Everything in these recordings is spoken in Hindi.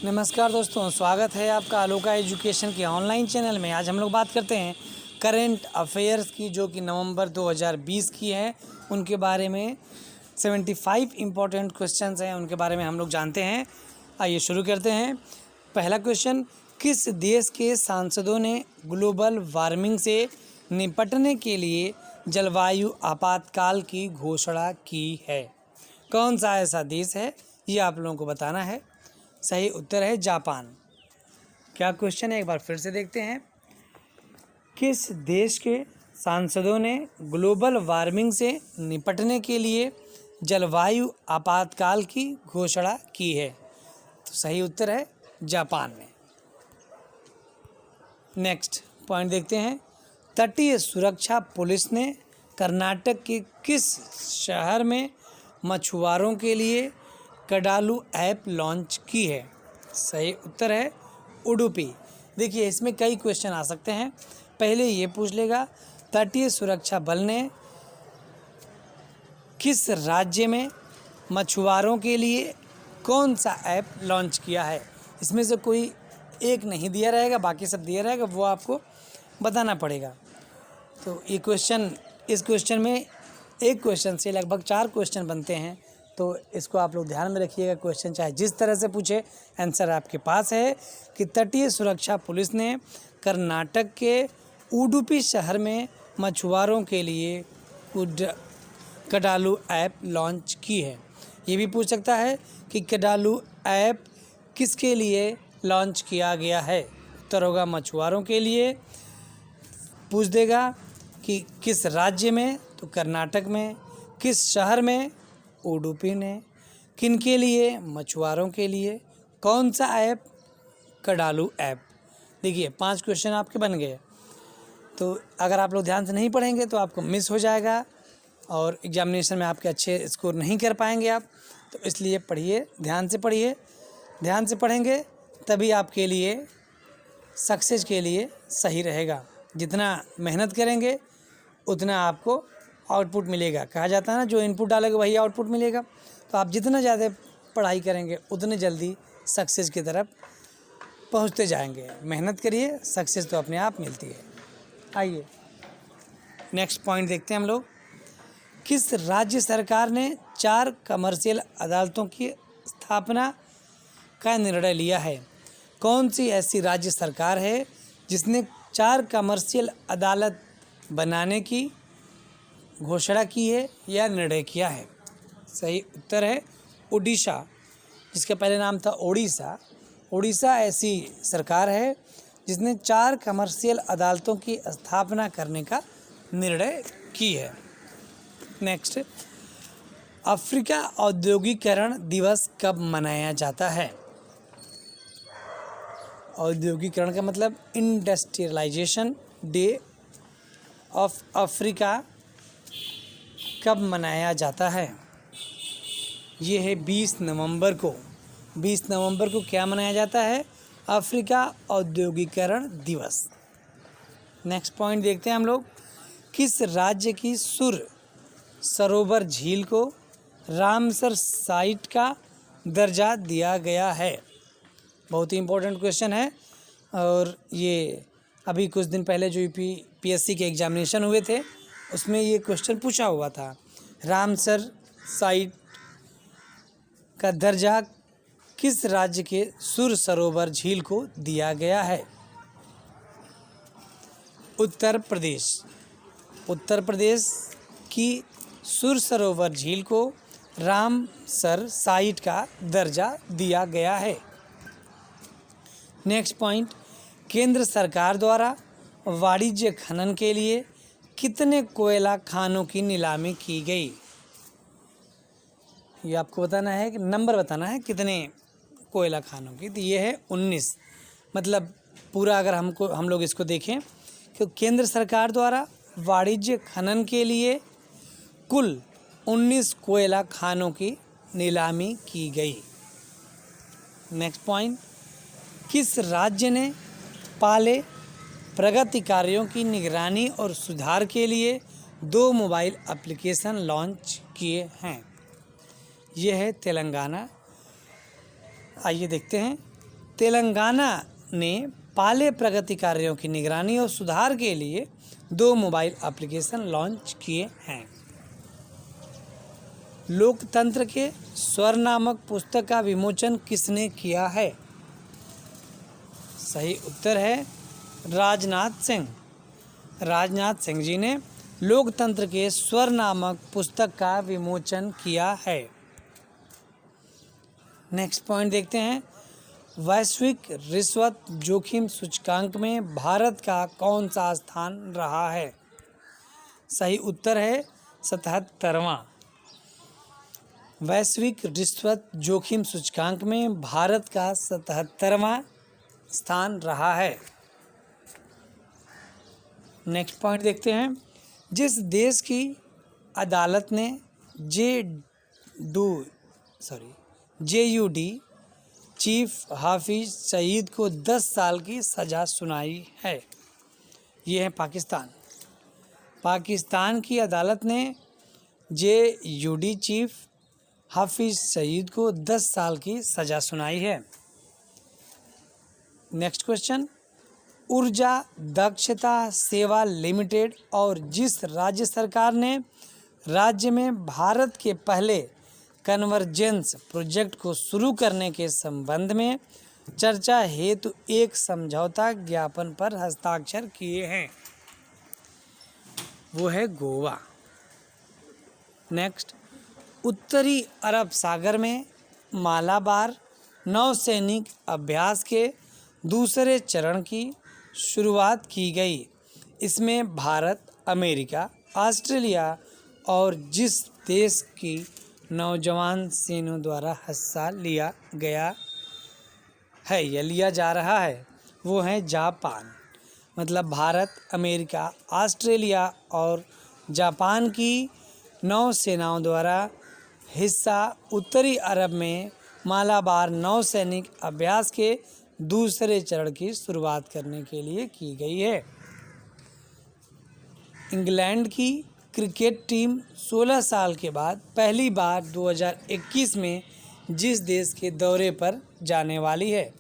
नमस्कार दोस्तों, स्वागत है आपका अलोका एजुकेशन के ऑनलाइन चैनल में। आज हम लोग बात करते हैं करंट अफेयर्स की, जो कि नवंबर 2020 की है। उनके बारे में 75 इम्पोर्टेंट क्वेश्चंस हैं, उनके बारे में हम लोग जानते हैं। आइए शुरू करते हैं। पहला क्वेश्चन, किस देश के सांसदों ने ग्लोबल वार्मिंग से निपटने के लिए जलवायु आपातकाल की घोषणा की है? कौन सा ऐसा देश है, ये आप लोगों को बताना है। सही उत्तर है जापान। क्या क्वेश्चन है, एक बार फिर से देखते हैं। किस देश के सांसदों ने ग्लोबल वार्मिंग से निपटने के लिए जलवायु आपातकाल की घोषणा की है? तो सही उत्तर है जापान में। नेक्स्ट पॉइंट देखते हैं। तटीय सुरक्षा पुलिस ने कर्नाटक के किस शहर में मछुआरों के लिए कडालू ऐप लॉन्च की है? सही उत्तर है उडुपी। देखिए, इसमें कई क्वेश्चन आ सकते हैं। पहले ये पूछ लेगा, तटीय सुरक्षा बल ने किस राज्य में मछुआरों के लिए कौन सा ऐप लॉन्च किया है? इसमें से कोई एक नहीं दिया रहेगा, बाकी सब दिया रहेगा, वो आपको बताना पड़ेगा। तो ये क्वेश्चन, इस क्वेश्चन में एक क्वेश्चन से लगभग 4 क्वेश्चन बनते हैं, तो इसको आप लोग ध्यान में रखिएगा। क्वेश्चन चाहे जिस तरह से पूछे, आंसर आपके पास है कि तटीय सुरक्षा पुलिस ने कर्नाटक के उडुपी शहर में मछुआरों के लिए कडालू ऐप लॉन्च की है। ये भी पूछ सकता है कि कडालू ऐप किसके लिए लॉन्च किया गया है? उत्तर होगा मछुआरों के लिए। पूछ देगा कि किस राज्य में, तो कर्नाटक में। किस शहर में, उडुपी ने। किनके लिए, मछुआरों के लिए। कौन सा ऐप, कडालू ऐप। देखिए, 5 क्वेश्चन आपके बन गए। तो अगर आप लोग ध्यान से नहीं पढ़ेंगे तो आपको मिस हो जाएगा और एग्जामिनेशन में आपके अच्छे स्कोर नहीं कर पाएंगे आप। तो इसलिए पढ़िए, ध्यान से पढ़िए। ध्यान से पढ़ेंगे तभी आपके लिए सक्सेस के लिए सही रहेगा। जितना मेहनत करेंगे उतना आपको आउटपुट मिलेगा। कहा जाता है ना, जो इनपुट डालेगा वही आउटपुट मिलेगा। तो आप जितना ज़्यादा पढ़ाई करेंगे उतने जल्दी सक्सेस की तरफ पहुंचते जाएंगे। मेहनत करिए, सक्सेस तो अपने आप मिलती है। आइए नेक्स्ट पॉइंट देखते हैं हम लोग। किस राज्य सरकार ने 4 कमर्शियल अदालतों की स्थापना का निर्णय लिया है? कौन सी ऐसी राज्य सरकार है जिसने 4 कमर्शियल अदालत बनाने की घोषणा की है या निर्णय किया है? सही उत्तर है उड़ीसा, जिसका पहले नाम था ओडिशा। उड़ीसा ऐसी सरकार है जिसने 4 कमर्शियल अदालतों की स्थापना करने का निर्णय की है। नेक्स्ट, अफ्रीका औद्योगिकरण दिवस कब मनाया जाता है? औद्योगिकरण का मतलब इंडस्ट्रियलाइजेशन डे ऑफ अफ्रीका कब मनाया जाता है? ये है 20 नवंबर को। 20 नवंबर को क्या मनाया जाता है? अफ्रीका औद्योगिकरण दिवस। नेक्स्ट पॉइंट देखते हैं हम लोग। किस राज्य की सुर सरोवर झील को रामसर साइट का दर्जा दिया गया है? बहुत ही इम्पोर्टेंट क्वेश्चन है और ये अभी कुछ दिन पहले जो यूपीएससी के एग्जामिनेशन हुए थे उसमें ये क्वेश्चन पूछा हुआ था। रामसर साइट का दर्जा किस राज्य के सुर सरोवर झील को दिया गया है? उत्तर प्रदेश। उत्तर प्रदेश की सुर सरोवर झील को रामसर साइट का दर्जा दिया गया है। नेक्स्ट पॉइंट, केंद्र सरकार द्वारा वाणिज्य खनन के लिए कितने कोयला खानों की नीलामी की गई? ये आपको बताना है, कि नंबर बताना है कितने कोयला खानों की। तो ये है 19। मतलब पूरा अगर हम लोग इसको देखें कि केंद्र सरकार द्वारा वाणिज्य खनन के लिए कुल 19 कोयला खानों की नीलामी की गई। नेक्स्ट पॉइंट, किस राज्य ने पाले प्रगति कार्यों की निगरानी और सुधार के लिए 2 मोबाइल एप्लीकेशन लॉन्च किए हैं? ये है तेलंगाना। आइए देखते हैं तेलंगाना ने पाले प्रगति कार्यों की निगरानी और सुधार के लिए 2 मोबाइल एप्लीकेशन लॉन्च किए हैं। लोकतंत्र के स्वर नामक पुस्तक का विमोचन किसने किया है? सही उत्तर है राजनाथ सिंह। राजनाथ सिंह जी ने लोकतंत्र के स्वर नामक पुस्तक का विमोचन किया है। नेक्स्ट पॉइंट देखते हैं। वैश्विक रिश्वत जोखिम सूचकांक में भारत का कौन सा स्थान रहा है? सही उत्तर है 77वां। वैश्विक रिश्वत जोखिम सूचकांक में भारत का 77वां स्थान रहा है। नेक्स्ट पॉइंट देखते हैं। जिस देश की अदालत ने JUD चीफ हाफिज सईद को 10 साल की सज़ा सुनाई है? ये है पाकिस्तान। पाकिस्तान की अदालत ने JUD चीफ हाफिज सईद को 10 साल की सज़ा सुनाई है। Next question. ऊर्जा दक्षता सेवा लिमिटेड और जिस राज्य सरकार ने राज्य में भारत के पहले कन्वर्जेंस प्रोजेक्ट को शुरू करने के संबंध में चर्चा हेतु एक समझौता ज्ञापन पर हस्ताक्षर किए हैं, वो है गोवा। नेक्स्ट। उत्तरी अरब सागर में मालाबार नौसैनिक अभ्यास के दूसरे चरण की शुरुआत की गई। इसमें भारत, अमेरिका, ऑस्ट्रेलिया और जिस देश की नौजवान सेनाओं द्वारा हिस्सा लिया गया है या लिया जा रहा है, वो है जापान। मतलब भारत, अमेरिका, ऑस्ट्रेलिया और जापान की नौसेनाओं द्वारा हिस्सा उत्तरी अरब में मालाबार नौसैनिक अभ्यास के दूसरे चरण की शुरुआत करने के लिए की गई है। इंग्लैंड की क्रिकेट टीम 16 साल के बाद पहली बार 2021 में जिस देश के दौरे पर जाने वाली है,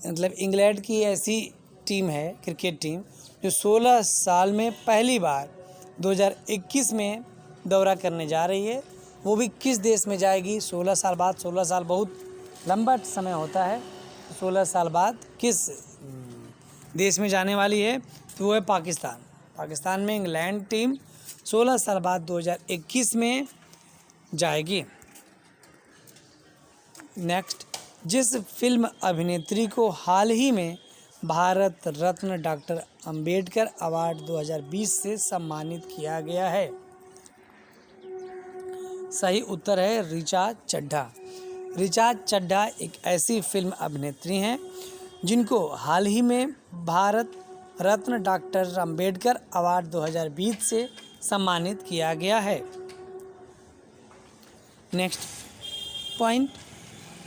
मतलब इंग्लैंड की ऐसी टीम है क्रिकेट टीम जो 16 साल में पहली बार 2021 में दौरा करने जा रही है, वो भी किस देश में जाएगी 16 साल बाद? 16 साल बहुत लंबा समय होता है। 16 साल बाद किस देश में जाने वाली है? तो वो है पाकिस्तान। पाकिस्तान में इंग्लैंड टीम 16 साल बाद 2021 में जाएगी। नेक्स्ट। जिस फिल्म अभिनेत्री को हाल ही में भारत रत्न डॉक्टर अंबेडकर अवार्ड 2020 से सम्मानित किया गया है? सही उत्तर है ऋचा चड्ढा। ऋचा चड्ढा एक ऐसी फिल्म अभिनेत्री हैं जिनको हाल ही में भारत रत्न डॉक्टर अंबेडकर अवार्ड 2020 से सम्मानित किया गया है। Next point.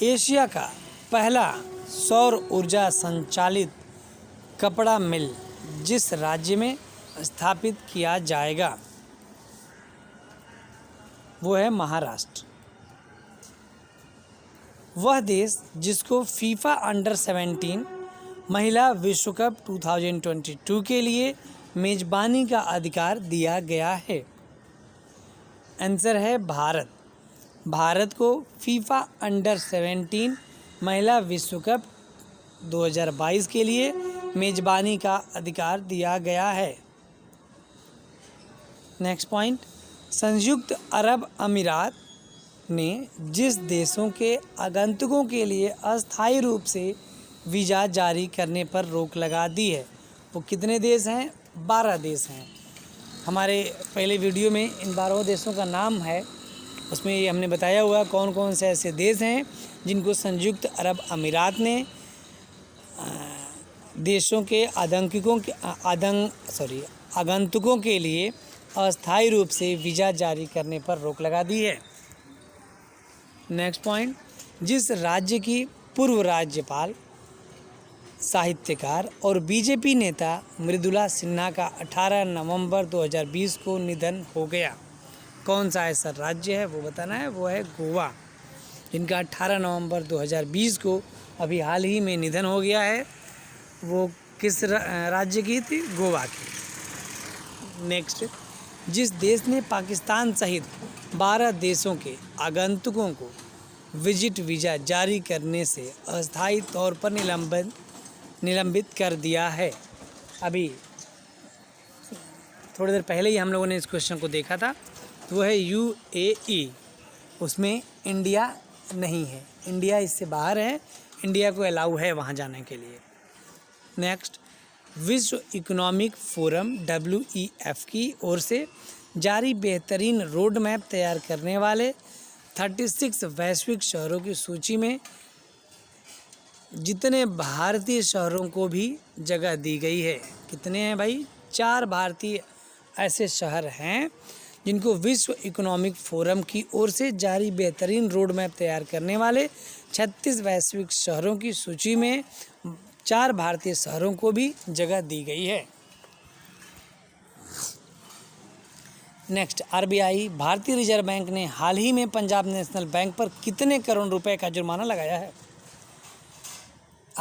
एशिया का पहला सौर ऊर्जा संचालित कपड़ा मिल जिस राज्य में स्थापित किया जाएगा, वो है महाराष्ट्र। वह देश जिसको फीफा अंडर 17 महिला विश्व कप 2022 के लिए मेजबानी का अधिकार दिया गया है? आंसर है भारत। भारत को फीफा अंडर 17 महिला विश्व कप 2022 के लिए मेजबानी का अधिकार दिया गया है। Next point. संयुक्त अरब अमीरात ने जिस देशों के आगंतुकों के लिए अस्थायी रूप से वीज़ा जारी करने पर रोक लगा दी है, वो कितने देश हैं? 12 देश हैं। हमारे पहले वीडियो में इन 12 देशों का नाम है, उसमें ये हमने बताया हुआ कौन कौन से ऐसे देश हैं जिनको संयुक्त अरब अमीरात ने देशों के आगंतुकों के लिए अस्थायी रूप से वीज़ा जारी करने पर रोक लगा दी है। Next point. जिस राज्य की पूर्व राज्यपाल, साहित्यकार और बीजेपी नेता मृदुला सिन्हा का 18 नवंबर 2020 को निधन हो गया, कौन सा ऐसा राज्य है वो बताना है? वो है गोवा। जिनका 18 नवंबर 2020 को अभी हाल ही में निधन हो गया है। वो किस राज्य की थी? गोवा की। नेक्स्ट, जिस देश ने पाकिस्तान सहित 12 देशों के आगंतुकों को विजिट वीज़ा जारी करने से अस्थायी तौर पर निलंबित कर दिया है। अभी थोड़ी देर पहले ही हम लोगों ने इस क्वेश्चन को देखा था। तो वो है UAE। उसमें इंडिया नहीं है, इंडिया इससे बाहर है, इंडिया को अलाउ है वहाँ जाने के लिए। नेक्स्ट, विश्व इकोनॉमिक फोरम WEF की ओर से जारी बेहतरीन रोड मैप तैयार करने वाले 36 वैश्विक शहरों की सूची में जितने भारतीय शहरों को भी जगह दी गई है। कितने हैं भाई? 4 भारतीय ऐसे शहर हैं जिनको विश्व इकोनॉमिक फोरम की ओर से जारी बेहतरीन रोड मैप तैयार करने वाले 36 वैश्विक शहरों की सूची में 4 भारतीय शहरों को भी जगह दी गई है। नेक्स्ट, RBI भारतीय रिजर्व बैंक ने हाल ही में पंजाब नेशनल बैंक पर कितने करोड़ रुपए का जुर्माना लगाया है?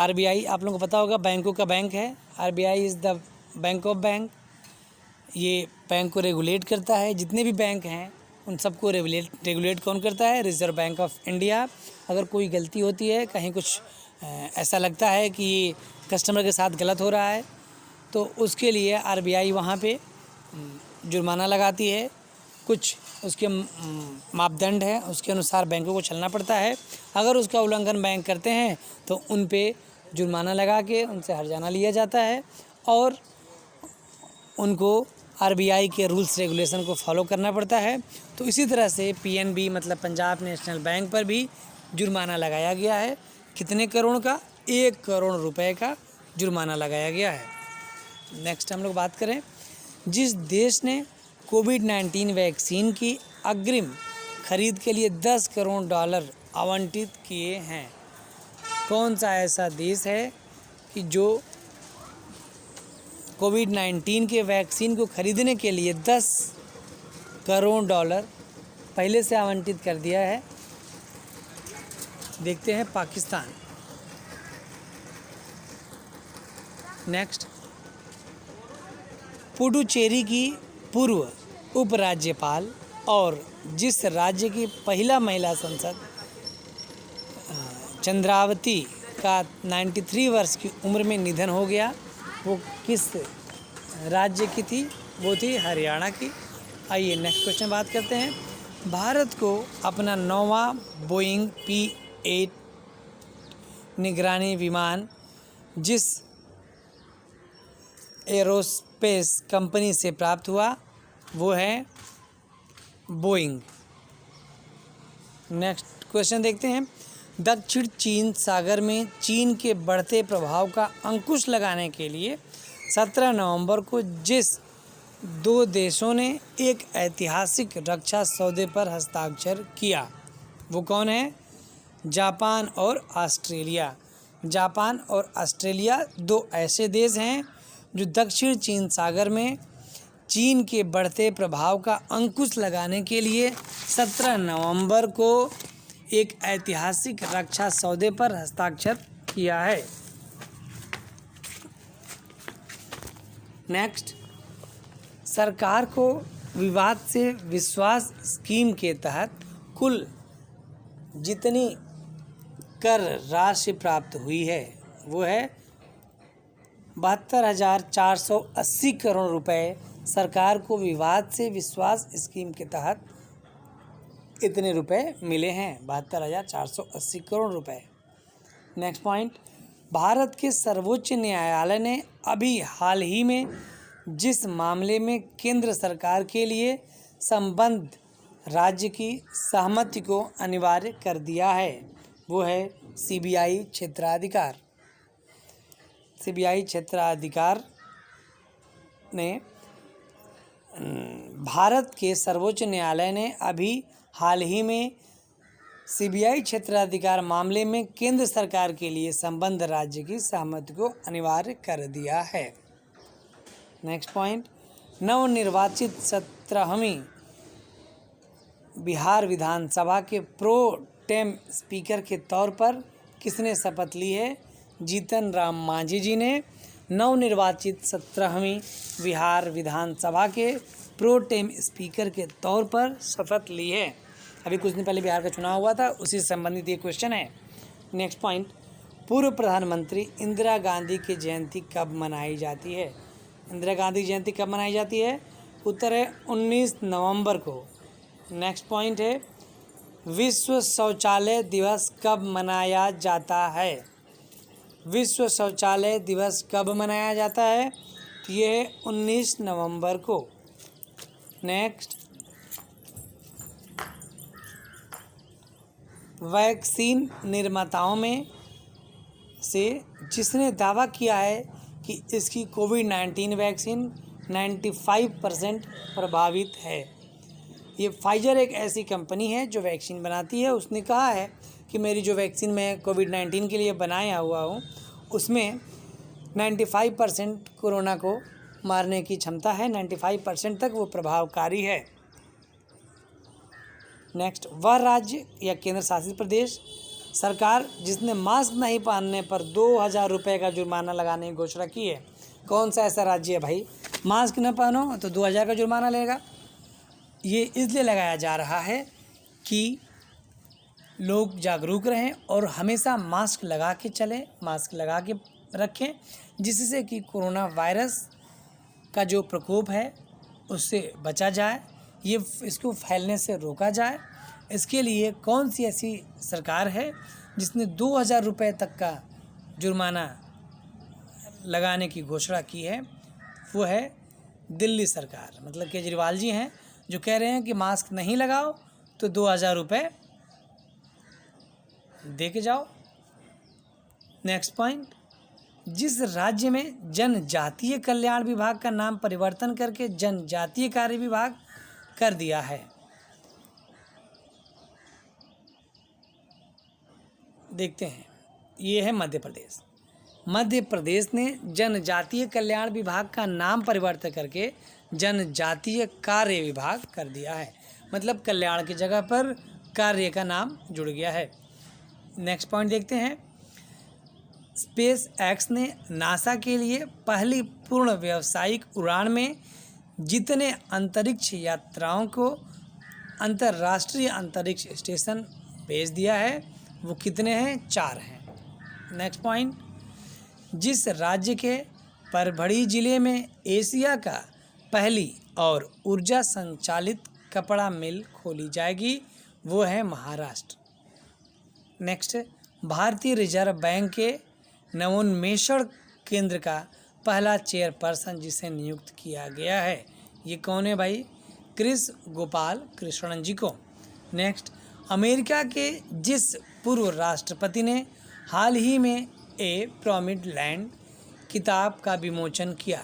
RBI आप लोगों को पता होगा बैंकों का बैंक है। RBI is the bank of bank. ये बैंक को रेगुलेट करता है। जितने भी बैंक हैं उन सबको रेगुलेट कौन करता है? Reserve bank of India. अगर कोई गलती होती है, कहीं कुछ ऐसा लगता है कि कस्टमर के साथ गलत हो रहा है, तो उसके लिए RBI वहाँ पे जुर्माना लगाती है। कुछ उसके मापदंड है, उसके अनुसार बैंकों को चलना पड़ता है। अगर उसका उल्लंघन बैंक करते हैं तो उन पे जुर्माना लगा के उनसे हर्जाना लिया जाता है और उनको RBI के रूल्स रेगुलेशन को फॉलो करना पड़ता है। तो इसी तरह से PNB मतलब पंजाब नेशनल बैंक पर भी जुर्माना लगाया गया है। कितने करोड़ का? 1 करोड़ रुपए का जुर्माना लगाया गया है। नेक्स्ट हम लोग बात करें, जिस देश ने कोविड-19 वैक्सीन की अग्रिम खरीद के लिए $10 करोड़ आवंटित किए हैं। कौन सा ऐसा देश है कि जो कोविड-19 के वैक्सीन को खरीदने के लिए $10 करोड़ पहले से आवंटित कर दिया है? देखते हैं, पाकिस्तान। नेक्स्ट, पुडुचेरी की पूर्व उपराज्यपाल और जिस राज्य की महिला सांसद चंद्रावती का 93 वर्ष की उम्र में निधन हो गया, वो किस राज्य की थी? वो थी हरियाणा की। आइए नेक्स्ट क्वेश्चन बात करते हैं। भारत को अपना 9वां बोइंग P-8 निगरानी विमान जिस एरोस्पेस कंपनी से प्राप्त हुआ वो है बोइंग। नेक्स्ट क्वेश्चन देखते हैं। दक्षिण चीन सागर में चीन के बढ़ते प्रभाव का अंकुश लगाने के लिए 17 नवंबर को जिस 2 देशों ने एक ऐतिहासिक रक्षा सौदे पर हस्ताक्षर किया, वो कौन है? जापान और ऑस्ट्रेलिया। जापान और ऑस्ट्रेलिया 2 ऐसे देश हैं जो दक्षिण चीन सागर में चीन के बढ़ते प्रभाव का अंकुश लगाने के लिए 17 नवंबर को एक ऐतिहासिक रक्षा सौदे पर हस्ताक्षर किया है। नेक्स्ट, सरकार को विवाद से विश्वास स्कीम के तहत कुल जितनी कर राशि प्राप्त हुई है वो है 72,480 करोड़ रुपए। सरकार को विवाद से विश्वास स्कीम के तहत इतने रुपए मिले हैं, 72,480 करोड़ रुपए। नेक्स्ट पॉइंट, भारत के सर्वोच्च न्यायालय ने अभी हाल ही में जिस मामले में केंद्र सरकार के लिए संबद्ध राज्य की सहमति को अनिवार्य कर दिया है वो है CBI क्षेत्राधिकार। CBI क्षेत्राधिकार ने भारत के सर्वोच्च न्यायालय ने अभी हाल ही में CBI क्षेत्राधिकार मामले में केंद्र सरकार के लिए संबद्ध राज्य की सहमति को अनिवार्य कर दिया है। नेक्स्ट पॉइंट, नवनिर्वाचित 17वीं बिहार विधानसभा के प्रो टेम स्पीकर के तौर पर किसने शपथ ली है? जीतन राम मांझी जी ने नवनिर्वाचित 17वीं बिहार विधानसभा के प्रो टेम स्पीकर के तौर पर शपथ ली है। अभी कुछ दिन पहले बिहार का चुनाव हुआ था, उसी से संबंधित ये क्वेश्चन है। नेक्स्ट पॉइंट, पूर्व प्रधानमंत्री इंदिरा गांधी की जयंती कब मनाई जाती है? इंदिरा गांधी की जयंती कब मनाई जाती है? उत्तर है 19 नवंबर को। नेक्स्ट पॉइंट है, विश्व शौचालय दिवस कब मनाया जाता है? विश्व शौचालय दिवस कब मनाया जाता है? तो ये है 19 नवंबर को। नेक्स्ट, वैक्सीन निर्माताओं में से जिसने दावा किया है कि इसकी कोविड-19 वैक्सीन 95% प्रभावित है। ये फाइजर एक ऐसी कंपनी है जो वैक्सीन बनाती है। उसने कहा है कि मेरी जो वैक्सीन मैं कोविड-19 के लिए बनाया हुआ हूँ उसमें 95% कोरोना को मारने की क्षमता है, 95% तक वो प्रभावकारी है। नेक्स्ट, वह राज्य या केंद्र शासित प्रदेश सरकार जिसने मास्क नहीं पहनने पर 2000 रुपये का जुर्माना लगाने की घोषणा की है? कौन सा ऐसा राज्य है भाई? मास्क न पहनो तो 2000 का जुर्माना लेगा। ये इसलिए लगाया जा रहा है कि लोग जागरूक रहें और हमेशा मास्क लगा के चलें, मास्क लगा के रखें, जिससे कि कोरोना वायरस का जो प्रकोप है उससे बचा जाए, इसको फैलने से रोका जाए। इसके लिए कौन सी ऐसी सरकार है जिसने 2000 रुपये तक का जुर्माना लगाने की घोषणा की है? वो है दिल्ली सरकार। मतलब केजरीवाल जी हैं जो कह रहे हैं कि मास्क नहीं लगाओ तो 2000 रुपये दे के जाओ। नेक्स्ट पॉइंट, जिस राज्य में जनजातीय कल्याण विभाग का नाम परिवर्तन करके जनजातीय कार्य विभाग कर दिया है? देखते हैं, ये है मध्य प्रदेश। मध्य प्रदेश ने जनजातीय कल्याण विभाग का नाम परिवर्तन करके जनजातीय कार्य विभाग कर दिया है। मतलब कल्याण की जगह पर कार्य का नाम जुड़ गया है। नेक्स्ट पॉइंट देखते हैं, स्पेस एक्स ने नासा के लिए पहली पूर्ण व्यावसायिक उड़ान में जितने अंतरिक्ष यात्राओं को अंतर्राष्ट्रीय अंतरिक्ष स्टेशन भेज दिया है वो कितने हैं? 4 हैं। नेक्स्ट पॉइंट, जिस राज्य के परभणी जिले में एशिया का पहली और ऊर्जा संचालित कपड़ा मिल खोली जाएगी वो है महाराष्ट्र। नेक्स्ट, भारतीय रिजर्व बैंक के नवोन्मेषण केंद्र का पहला चेयरपर्सन जिसे नियुक्त किया गया है, ये कौन है भाई? कृष गोपाल कृष्णन जी को। नेक्स्ट, अमेरिका के जिस पूर्व राष्ट्रपति ने हाल ही में ए प्रॉमिस्ड लैंड किताब का विमोचन किया,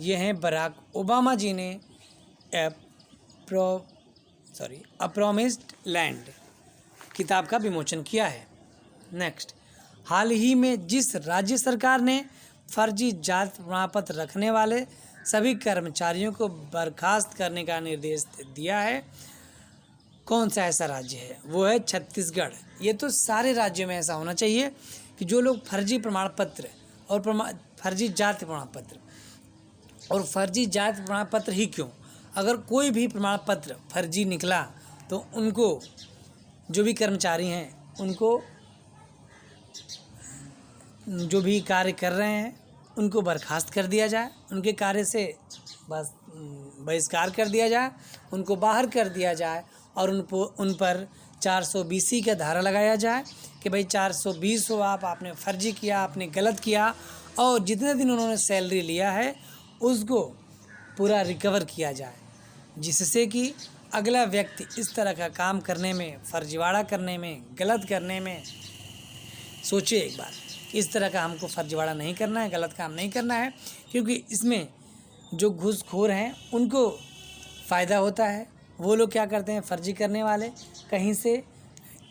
ये हैं बराक ओबामा जी ने अ प्रॉमिस्ड लैंड किताब का विमोचन किया है। नेक्स्ट, हाल ही में जिस राज्य सरकार ने फर्जी जाति प्रमाण पत्र रखने वाले सभी कर्मचारियों को बर्खास्त करने का निर्देश दिया है, कौन सा ऐसा राज्य है? वो है छत्तीसगढ़। ये तो सारे राज्यों में ऐसा होना चाहिए कि जो लोग फर्जी प्रमाण पत्र और फर्जी जाति प्रमाण पत्र और फर्जी जाति प्रमाण पत्र ही क्यों, अगर कोई भी प्रमाण पत्र फर्जी निकला तो उनको, जो भी कर्मचारी हैं उनको, जो भी कार्य कर रहे हैं उनको बर्खास्त कर दिया जाए, उनके कार्य से बस बहिष्कार कर दिया जाए, उनको बाहर कर दिया जाए और उन पर 420 का धारा लगाया जाए कि भाई 420 हो, आपने फर्जी किया, आपने गलत किया, और जितने दिन उन्होंने सैलरी लिया है उसको पूरा रिकवर किया जाए, जिससे कि अगला व्यक्ति इस तरह का काम करने में, फर्जीवाड़ा करने में, गलत करने में सोचे एक बार। इस तरह का हमको फर्जीवाड़ा नहीं करना है, गलत काम नहीं करना है, क्योंकि इसमें जो घूसखोर हैं उनको फ़ायदा होता है। वो लोग क्या करते हैं, फर्जी करने वाले कहीं से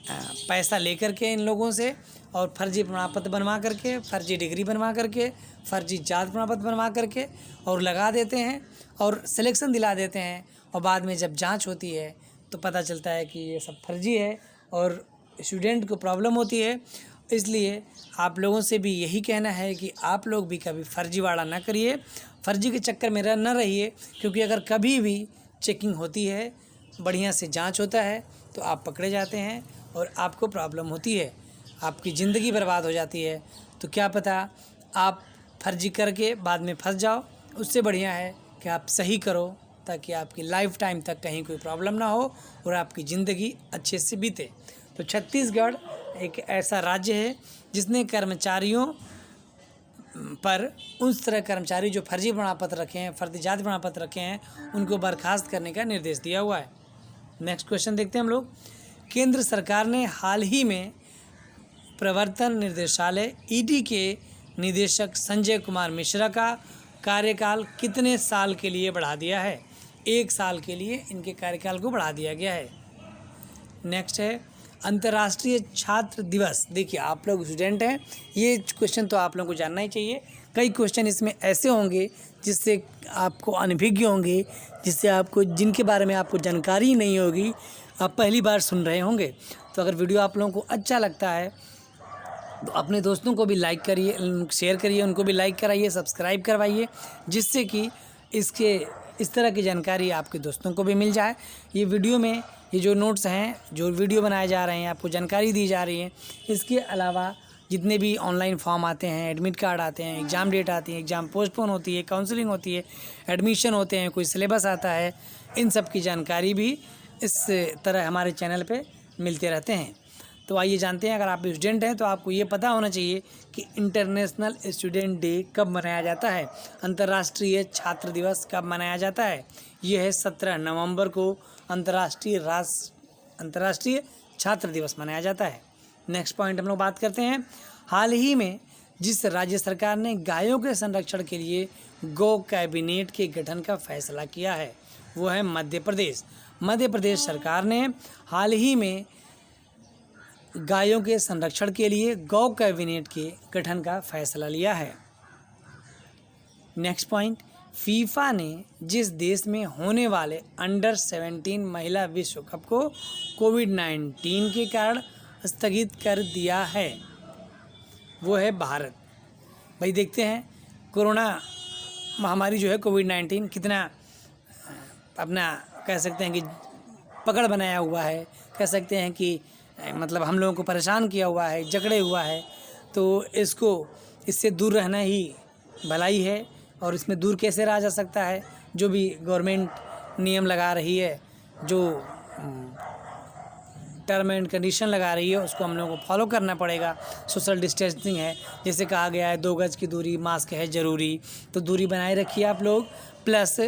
पैसा लेकर के इन लोगों से और फर्जी प्रमाण पत्र बनवा करके, फर्जी डिग्री बनवा करके, फर्जी जाति प्रमाण पत्र बनवा करके और लगा देते हैं और सिलेक्शन दिला देते हैं, और बाद में जब जांच होती है तो पता चलता है कि ये सब फर्जी है और स्टूडेंट को प्रॉब्लम होती है। इसलिए आप लोगों से भी यही कहना है कि आप लोग भी कभी फर्जीवाड़ा ना करिए, फर्जी के चक्कर में न रहिए, क्योंकि अगर कभी भी चेकिंग होती है, बढ़िया से जांच होता है, तो आप पकड़े जाते हैं और आपको प्रॉब्लम होती है, आपकी ज़िंदगी बर्बाद हो जाती है। तो क्या पता आप फर्जी करके बाद में फंस जाओ। उससे बढ़िया है कि आप सही करो, ताकि आपकी लाइफ टाइम तक कहीं कोई प्रॉब्लम ना हो और आपकी ज़िंदगी अच्छे से बीते। तो छत्तीसगढ़ एक ऐसा राज्य है जिसने कर्मचारियों पर उस तरह कर्मचारी जो फर्जी प्रमाण पत्र रखे हैं, फर्जी जाति प्रमाण पत्र रखे हैं, उनको बर्खास्त करने का निर्देश दिया हुआ है। नेक्स्ट क्वेश्चन देखते हैं हम लोग। केंद्र सरकार ने हाल ही में प्रवर्तन निदेशालय ईडी के निदेशक संजय कुमार मिश्रा का कार्यकाल कितने साल के लिए बढ़ा दिया है? 1 साल के लिए इनके कार्यकाल को बढ़ा दिया गया है। नेक्स्ट है अंतर्राष्ट्रीय छात्र दिवस। देखिए आप लोग स्टूडेंट हैं, ये क्वेश्चन तो आप लोगों को जानना ही चाहिए। कई क्वेश्चन इसमें ऐसे होंगे जिससे आपको अनभिज्ञ होंगे, जिससे आपको जिनके बारे में आपको जानकारी नहीं होगी, आप पहली बार सुन रहे होंगे। तो अगर वीडियो आप लोगों को अच्छा लगता है तो अपने दोस्तों को भी लाइक करिए, शेयर करिए, उनको भी लाइक कराइए, सब्सक्राइब करवाइए, जिससे कि इस तरह की जानकारी आपके दोस्तों को भी मिल जाए। ये वीडियो में ये जो नोट्स हैं, जो वीडियो बनाए जा रहे हैं, आपको जानकारी दी जा रही है। इसके अलावा जितने भी ऑनलाइन फॉर्म आते हैं, एडमिट कार्ड आते हैं, एग्ज़ाम डेट आती है, एग्ज़ाम पोस्टपोन होती है, काउंसलिंग होती है, एडमिशन होते हैं, कोई सिलेबस आता है, इन सब की जानकारी भी इस तरह हमारे चैनल पे मिलते रहते हैं। तो आइए जानते हैं, अगर आप स्टूडेंट हैं तो आपको ये पता होना चाहिए कि इंटरनेशनल स्टूडेंट डे कब मनाया जाता है, अंतर्राष्ट्रीय छात्र दिवस कब मनाया जाता है। ये है 17 नवंबर को अंतर्राष्ट्रीय छात्र दिवस मनाया जाता है। नेक्स्ट पॉइंट हम लोग बात करते हैं। हाल ही में जिस राज्य सरकार ने गायों के संरक्षण के लिए गौ कैबिनेट के गठन का फैसला किया है, वो है मध्य प्रदेश। मध्य प्रदेश सरकार ने हाल ही में गायों के संरक्षण के लिए गौ कैबिनेट के गठन का फैसला लिया है। नेक्स्ट पॉइंट, फीफा ने जिस देश में होने वाले अंडर 17 महिला विश्व कप को कोविड-19 के कारण स्थगित कर दिया है, वो है भारत। भाई देखते हैं कोरोना महामारी जो है कोविड-19 कितना अपना कह सकते हैं कि पकड़ बनाया हुआ है, कह सकते हैं कि मतलब हम लोगों को परेशान किया हुआ है, जकड़े हुआ है। तो इससे दूर रहना ही भलाई है। और इसमें दूर कैसे रहा जा सकता है? जो भी गवर्नमेंट नियम लगा रही है, जो टर्म एंड कंडीशन लगा रही है, उसको हम लोगों को फॉलो करना पड़ेगा। सोशल डिस्टेंसिंग है, जैसे कहा गया है 2 गज की दूरी, मास्क है ज़रूरी, तो दूरी बनाए रखिए आप लोग। प्लस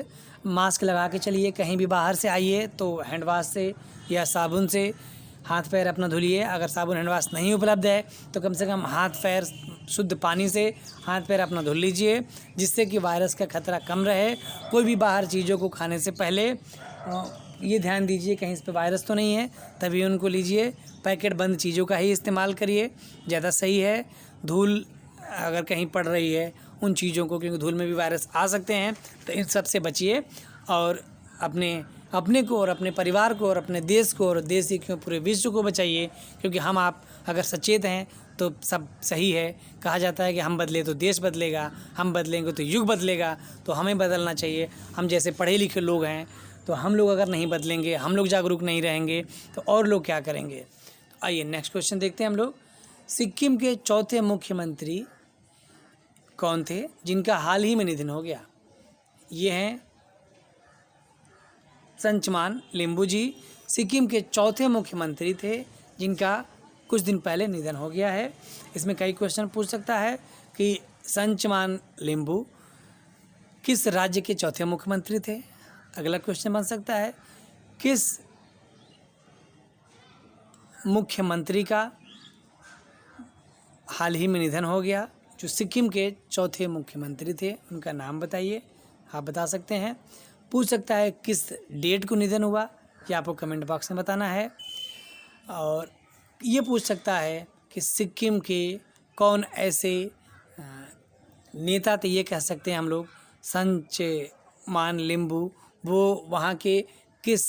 मास्क लगा के चलिए, कहीं भी बाहर से आइए तो हैंड वाश से या साबुन से हाथ पैर अपना धुलिए। अगर साबुन हैंड वाश नहीं उपलब्ध है तो कम से कम हाथ पैर शुद्ध पानी से हाथ पैर अपना धुल लीजिए, जिससे कि वायरस का खतरा कम रहे। कोई भी बाहर चीज़ों को खाने से पहले ये ध्यान दीजिए कहीं इस पे वायरस तो नहीं है, तभी उनको लीजिए। पैकेट बंद चीज़ों का ही इस्तेमाल करिए, ज़्यादा सही है। धूल अगर कहीं पड़ रही है उन चीज़ों को, क्योंकि धूल में भी वायरस आ सकते हैं, तो इन सब से बचिए और अपने को और अपने परिवार को और अपने देश को और देश ही क्यों पूरे विश्व को बचाइए। क्योंकि हम आप अगर सचेत हैं तो सब सही है। कहा जाता है कि हम बदले तो देश बदलेगा, हम बदलेंगे तो युग बदलेगा। तो हमें बदलना चाहिए। हम जैसे पढ़े लिखे लोग हैं, तो हम लोग अगर नहीं बदलेंगे, हम लोग जागरूक नहीं रहेंगे, तो और लोग क्या करेंगे। तो आइए नेक्स्ट क्वेश्चन देखते हैं हम लोग। सिक्किम के चौथे मुख्यमंत्री कौन थे जिनका हाल ही में निधन हो गया? ये हैं संचमान लिम्बू जी। सिक्किम के चौथे मुख्यमंत्री थे जिनका कुछ दिन पहले निधन हो गया है। इसमें कई क्वेश्चन पूछ सकता है कि संचमान लिम्बू किस राज्य के चौथे मुख्यमंत्री थे। अगला क्वेश्चन बन सकता है किस मुख्यमंत्री का हाल ही में निधन हो गया। जो सिक्किम के चौथे मुख्यमंत्री थे उनका नाम बताइए, आप बता सकते हैं। पूछ सकता है किस डेट को निधन हुआ, ये आपको कमेंट बॉक्स में बताना है। और ये पूछ सकता है कि सिक्किम के कौन ऐसे नेता थे, ये कह सकते हैं हम लोग संचमान लिम्बू, वो वहाँ के किस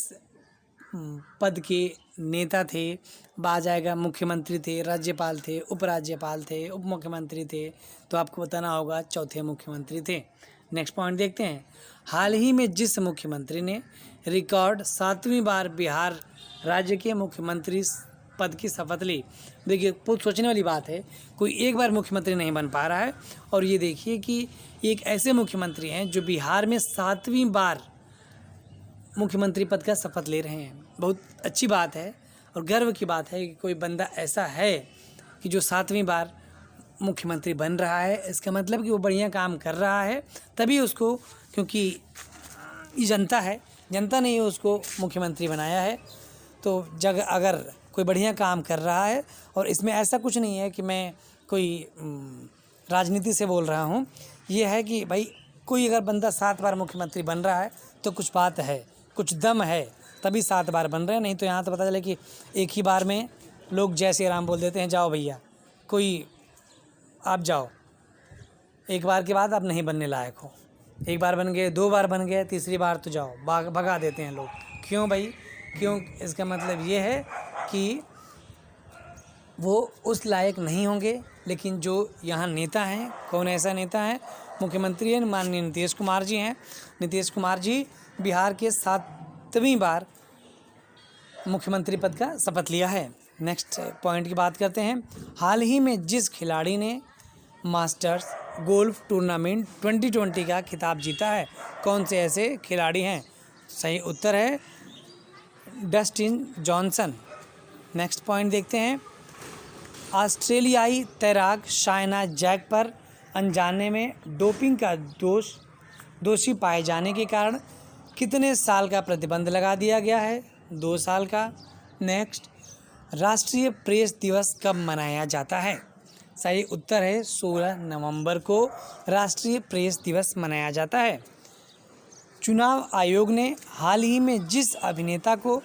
पद के नेता थे। आ जाएगा मुख्यमंत्री थे, राज्यपाल थे, उपराज्यपाल थे, उप मुख्यमंत्री थे, तो आपको बताना होगा चौथे मुख्यमंत्री थे। नेक्स्ट पॉइंट देखते हैं। हाल ही में जिस मुख्यमंत्री ने रिकॉर्ड 7वीं बार बिहार राज्य के मुख्यमंत्री पद की शपथ ली। देखिए बहुत सोचने वाली बात है, कोई एक बार मुख्यमंत्री नहीं बन पा रहा है, और ये देखिए कि एक ऐसे मुख्यमंत्री हैं जो बिहार में 7वीं बार मुख्यमंत्री पद का शपथ ले रहे हैं। बहुत अच्छी बात है और गर्व की बात है कि कोई बंदा ऐसा है कि जो 7वीं बार मुख्यमंत्री बन रहा है। इसका मतलब कि वो बढ़िया काम कर रहा है, तभी उसको, क्योंकि ये जनता है, जनता ने ही उसको मुख्यमंत्री बनाया है। तो अगर कोई बढ़िया काम कर रहा है, और इसमें ऐसा कुछ नहीं है कि मैं कोई राजनीति से बोल रहा हूँ, ये है कि भाई कोई अगर बंदा 7 बार मुख्यमंत्री बन रहा है तो कुछ बात है, कुछ दम है, तभी 7 बार बन रहे हैं। नहीं तो यहाँ तो पता चले कि एक ही बार में लोग जय श्री राम बोल देते हैं, जाओ भैया कोई आप जाओ, एक बार के बाद आप नहीं बनने लायक हो। एक बार बन गए, 2 बार बन गए, तीसरी बार तो जाओ, भगा देते हैं लोग। क्यों भाई? क्यों? इसका मतलब ये है कि वो उस लायक नहीं होंगे। लेकिन जो यहाँ नेता हैं, कौन ऐसा नेता है? मुख्यमंत्री हैं माननीय नीतीश कुमार जी हैं। नीतीश कुमार जी बिहार के 7वीं बार मुख्यमंत्री पद का शपथ लिया है। नेक्स्ट पॉइंट की बात करते हैं। हाल ही में जिस खिलाड़ी ने मास्टर्स गोल्फ टूर्नामेंट 2020 का खिताब जीता है, कौन से ऐसे खिलाड़ी हैं? सही उत्तर है डस्टिन जॉनसन। नेक्स्ट पॉइंट देखते हैं। ऑस्ट्रेलियाई तैराक शायना जैक पर अनजाने में डोपिंग का दोषी पाए जाने के कारण कितने साल का प्रतिबंध लगा दिया गया है? 2 साल का। नेक्स्ट, राष्ट्रीय प्रेस दिवस कब मनाया जाता है? सही उत्तर है 16 नवंबर को राष्ट्रीय प्रेस दिवस मनाया जाता है। चुनाव आयोग ने हाल ही में जिस अभिनेता को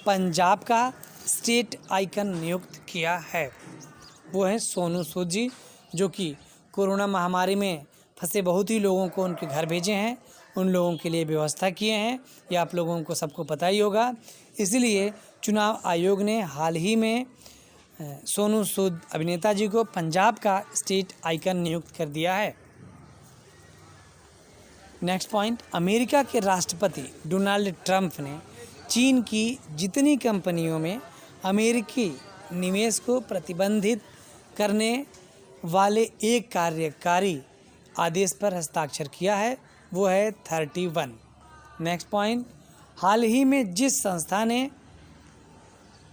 पंजाब का स्टेट आइकन नियुक्त किया है, वो है सोनू सूद जी, जो कि कोरोना महामारी में फंसे बहुत ही लोगों को उनके घर भेजे हैं, उन लोगों के लिए व्यवस्था किए हैं। ये आप लोगों को सबको पता ही होगा। इसलिए चुनाव आयोग ने हाल ही में सोनू सूद अभिनेता जी को पंजाब का स्टेट आइकन नियुक्त कर दिया है। नेक्स्ट पॉइंट, अमेरिका के राष्ट्रपति डोनाल्ड ट्रंप ने चीन की जितनी कंपनियों में अमेरिकी निवेश को प्रतिबंधित करने वाले एक कार्यकारी आदेश पर हस्ताक्षर किया है, वो है 31। नेक्स्ट पॉइंट, हाल ही में जिस संस्था ने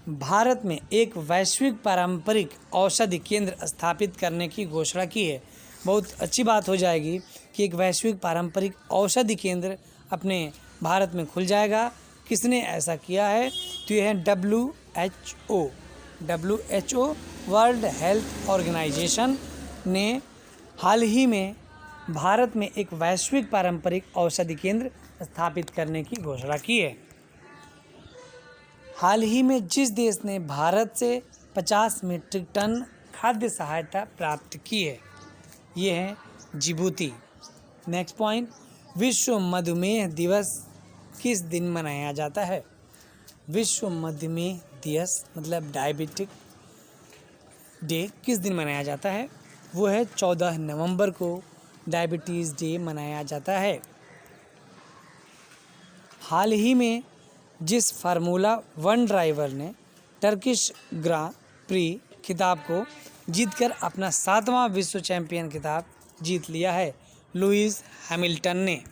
भारत में एक वैश्विक पारंपरिक औषधि केंद्र स्थापित करने की घोषणा की है, बहुत अच्छी बात हो जाएगी कि एक वैश्विक पारंपरिक औषधि केंद्र अपने भारत में खुल जाएगा। किसने ऐसा किया है? तो यह है WHO वर्ल्ड हेल्थ ऑर्गेनाइजेशन ने हाल ही में भारत में एक वैश्विक पारंपरिक औषधि केंद्र स्थापित करने की घोषणा की है। हाल ही में जिस देश ने भारत से 50 मीट्रिक टन खाद्य सहायता प्राप्त की है, ये है जिबूती। नेक्स्ट पॉइंट, विश्व मधुमेह दिवस किस दिन मनाया जाता है? विश्व मधुमेह दिवस मतलब डायबिटिक डे किस दिन मनाया जाता है? वो है 14 नवंबर को डायबिटीज़ डे मनाया जाता है। हाल ही में जिस फार्मूला 1 ड्राइवर ने टर्किश ग्रां प्री खिताब को जीतकर अपना 7वां विश्व चैंपियन खिताब जीत लिया है, लुइस हैमिल्टन ने।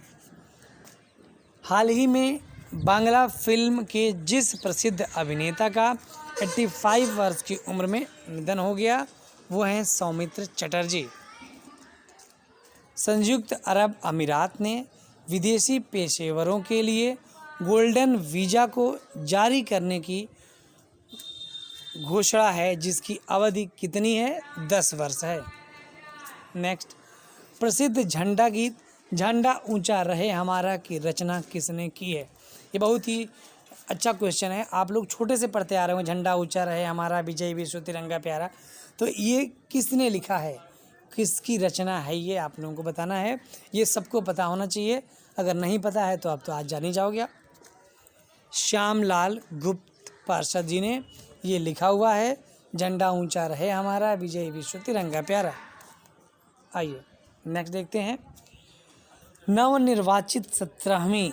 हाल ही में बांग्ला फिल्म के जिस प्रसिद्ध अभिनेता का 85 वर्ष की उम्र में निधन हो गया, वो हैं सौमित्र चटर्जी। संयुक्त अरब अमीरात ने विदेशी पेशेवरों के लिए गोल्डन वीज़ा को जारी करने की घोषणा है, जिसकी अवधि कितनी है? 10 वर्ष है। नेक्स्ट, प्रसिद्ध झंडा गीत झंडा ऊंचा रहे हमारा की रचना किसने की है? ये बहुत ही अच्छा क्वेश्चन है। आप लोग छोटे से पढ़ते आ रहे हो, झंडा ऊंचा रहे हमारा विजय विश्व तिरंगा प्यारा, तो ये किसने लिखा है, किसकी रचना है, ये आप लोगों को बताना है। ये सबको पता होना चाहिए, अगर नहीं पता है तो आप तो आज जान ही जाओगे। श्यामलाल गुप्त पार्षद जी ने ये लिखा हुआ है। झंडा ऊंचा रहे हमारा, विजय विश्व तिरंगा प्यारा। आइए नेक्स्ट देखते हैं। नवनिर्वाचित 17वीं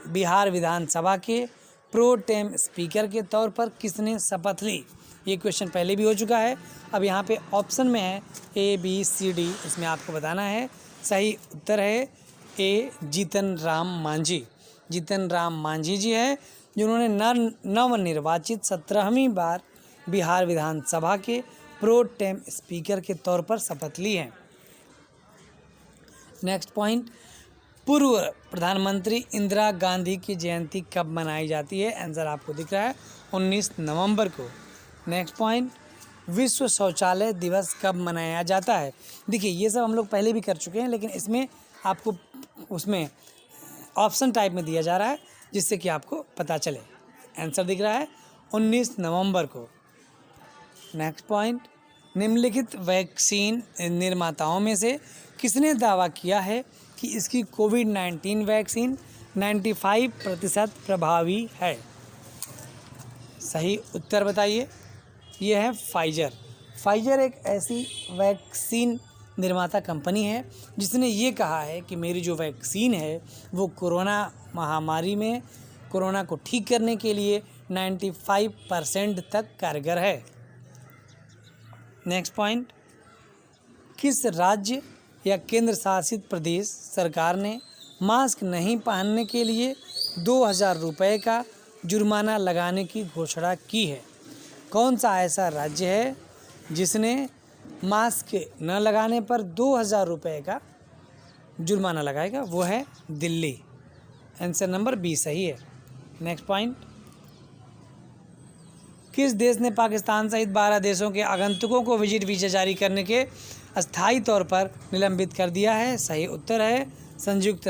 बिहार विधानसभा के प्रो टेम स्पीकर के तौर पर किसने शपथ ली? ये क्वेश्चन पहले भी हो चुका है। अब यहाँ पे ऑप्शन में है ABCD, इसमें आपको बताना है। सही उत्तर है A, जीतन राम मांझी। जीतन राम मांझी जी है जिन्होंने नवनिर्वाचित 17वीं बार बिहार विधानसभा के प्रो टेम स्पीकर के तौर पर शपथ ली है। नेक्स्ट पॉइंट, पूर्व प्रधानमंत्री इंदिरा गांधी की जयंती कब मनाई जाती है? आंसर आपको दिख रहा है 19 नवंबर को। नेक्स्ट पॉइंट, विश्व शौचालय दिवस कब मनाया जाता है? देखिए ये सब हम लोग पहले भी कर चुके हैं, लेकिन इसमें आपको उसमें ऑप्शन टाइप में दिया जा रहा है जिससे कि आपको पता चले। आंसर दिख रहा है 19 नवंबर को। नेक्स्ट पॉइंट, निम्नलिखित वैक्सीन निर्माताओं में से किसने दावा किया है कि इसकी कोविड-19 वैक्सीन 95% प्रभावी है? सही उत्तर बताइए। यह है फाइजर। फाइजर एक ऐसी वैक्सीन निर्माता कंपनी है जिसने ये कहा है कि मेरी जो वैक्सीन है वो कोरोना महामारी में कोरोना को ठीक करने के लिए 95% तक कारगर है। नेक्स्ट पॉइंट, किस राज्य या केंद्र शासित प्रदेश सरकार ने मास्क नहीं पहनने के लिए 2000 रुपये का जुर्माना लगाने की घोषणा की है? कौन सा ऐसा राज्य है जिसने मास्क न लगाने पर 2000 रुपये का जुर्माना लगाएगा? वो है दिल्ली। आंसर नंबर बी सही है। नेक्स्ट पॉइंट, किस देश ने पाकिस्तान सहित 12 देशों के आगंतुकों को विजिट वीजा जारी करने के अस्थायी तौर पर निलंबित कर दिया है? सही उत्तर है संयुक्त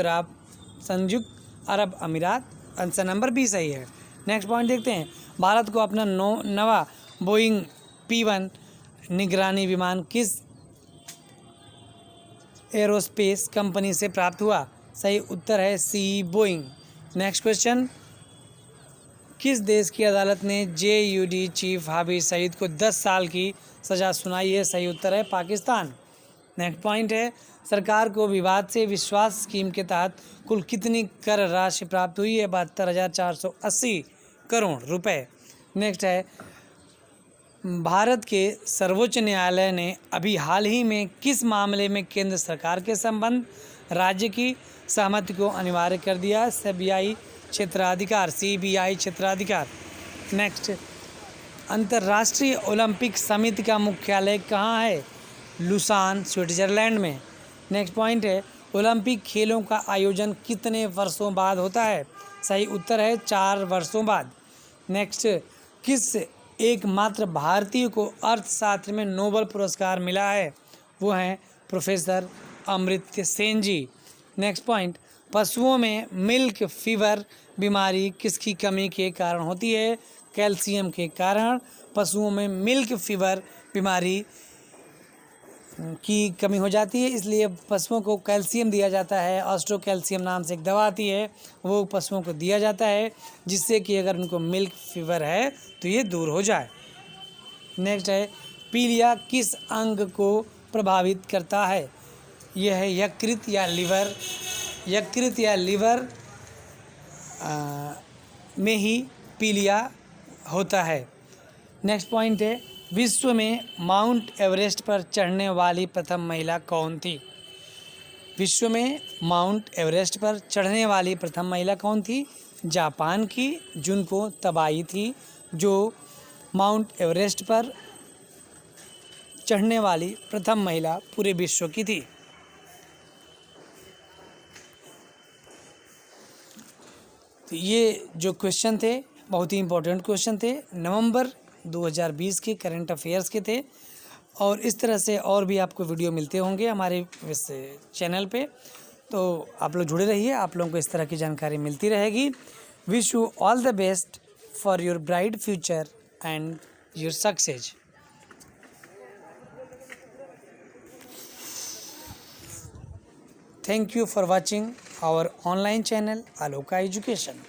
अरब अमीरात। आंसर नंबर बी सही है। नेक्स्ट पॉइंट देखते हैं। भारत को अपना नवा बोइंग P-1 निगरानी विमान किस एरोस्पेस कंपनी से प्राप्त हुआ? सही उत्तर है सी, बोइंग। नेक्स्ट क्वेश्चन, किस देश की अदालत ने JUD चीफ हाफिज सईद को 10 साल की सज़ा सुनाई है? सही उत्तर है पाकिस्तान। नेक्स्ट पॉइंट है, सरकार को विवाद से विश्वास स्कीम के तहत कुल कितनी कर राशि प्राप्त हुई है? 72,480 करोड़ रुपए। नेक्स्ट है, भारत के सर्वोच्च न्यायालय ने अभी हाल ही में किस मामले में केंद्र सरकार के संबंध राज्य की सहमति को अनिवार्य कर दिया? CBI क्षेत्राधिकार। नेक्स्ट, अंतर्राष्ट्रीय ओलंपिक समिति का मुख्यालय कहाँ है? लुसान, स्विट्जरलैंड में। नेक्स्ट पॉइंट है, ओलंपिक खेलों का आयोजन कितने वर्षों बाद होता है? सही उत्तर है 4 वर्षों बाद। नेक्स्ट, किस एकमात्र भारतीय को अर्थशास्त्र में नोबेल पुरस्कार मिला है? वो हैं प्रोफेसर अमर्त्य सेन जी। नेक्स्ट पॉइंट, पशुओं में मिल्क फीवर बीमारी किसकी कमी के कारण होती है? कैल्शियम के कारण पशुओं में मिल्क फीवर बीमारी की कमी हो जाती है, इसलिए पशुओं को कैल्शियम दिया जाता है। ऑस्ट्रो कैल्शियम नाम से एक दवा आती है, वो पशुओं को दिया जाता है जिससे कि अगर उनको मिल्क फीवर है तो ये दूर हो जाए। नेक्स्ट है, पीलिया किस अंग को प्रभावित करता है? यह है यकृत या लिवर। यकृत या लिवर में ही पीलिया होता है। नेक्स्ट पॉइंट है, विश्व में माउंट एवरेस्ट पर चढ़ने वाली प्रथम महिला कौन थी? विश्व में माउंट एवरेस्ट पर चढ़ने वाली प्रथम महिला कौन थी? जापान की जुनको तबाई थी, जो माउंट एवरेस्ट पर चढ़ने वाली प्रथम महिला पूरे विश्व की थी। तो ये जो क्वेश्चन थे बहुत ही इम्पोर्टेंट क्वेश्चन थे, नवंबर 2020 के करंट अफेयर्स के थे। और इस तरह से और भी आपको वीडियो मिलते होंगे हमारे इस चैनल पे, तो आप लोग जुड़े रहिए, आप लोगों को इस तरह की जानकारी मिलती रहेगी। Wish you all the best for your bright future and your success. Thank you for watching our online channel Aloka Education.